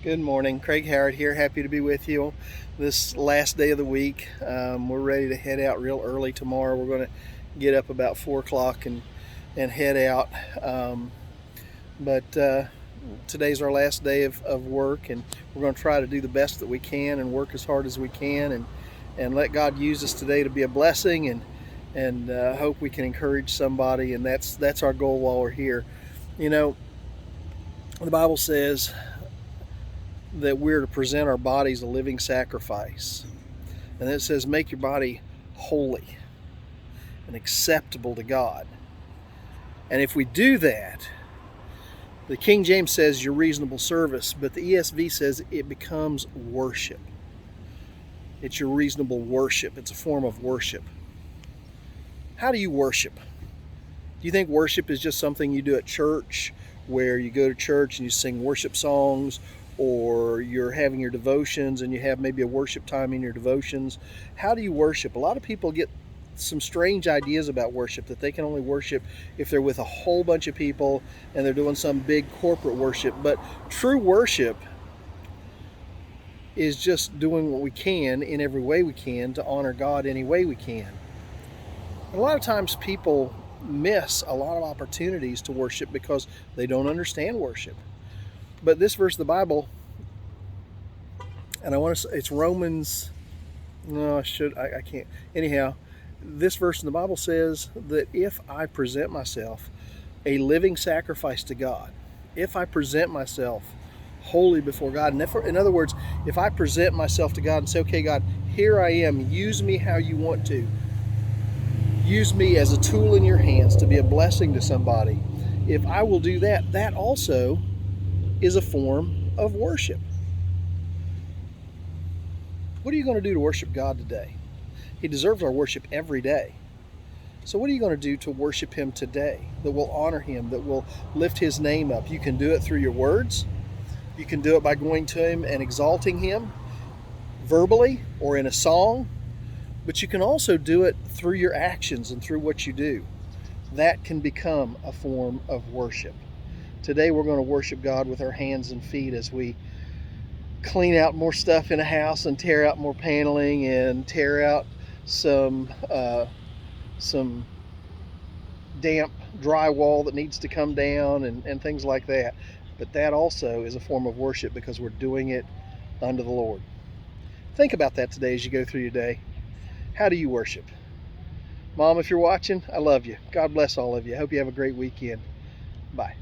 Good morning. Craig Howard here. Happy to be with you this last day of the week. We're ready to head out real early tomorrow. We're going to get up about 4 o'clock and head out. But today's our last day of work, and we're going to try to do the best that we can and work as hard as we can and let God use us today to be a blessing and hope we can encourage somebody. And that's our goal while we're here. You know, the Bible says that we're to present our bodies a living sacrifice. And it says, make your body holy and acceptable to God. And if we do that, the King James says your reasonable service, but the ESV says it becomes worship. It's your reasonable worship. It's a form of worship. How do you worship? Do you think worship is just something you do at church, where you go to church and you sing worship songs, or you're having your devotions and you have maybe a worship time in your devotions? How do you worship? A lot of people get some strange ideas about worship, that they can only worship if they're with a whole bunch of people and they're doing some big corporate worship. But true worship is just doing what we can in every way we can to honor God any way we can. And a lot of times people miss a lot of opportunities to worship because they don't understand worship. But this verse of the Bible, and I want to say it's Romans, no, I can't. Anyhow, this verse in the Bible says that if I present myself a living sacrifice to God, if I present myself holy before God, and in other words, if I present myself to God and say, okay, God, here I am, use me how you want to. Use me as a tool in your hands to be a blessing to somebody. If I will do that, that also is a form of worship. What are you going to do to worship God today? He deserves our worship every day. So what are you going to do to worship Him today that will honor Him, that will lift His name up? You can do it through your words. You can do it by going to Him and exalting Him verbally or in a song. But you can also do it through your actions and through what you do. That can become a form of worship. Today we're going to worship God with our hands and feet as we clean out more stuff in a house and tear out more paneling and tear out some damp drywall that needs to come down and things like that. But that also is a form of worship because we're doing it unto the Lord. Think about that today as you go through your day. How do you worship? Mom, if you're watching, I love you. God bless all of you. I hope you have a great weekend. Bye.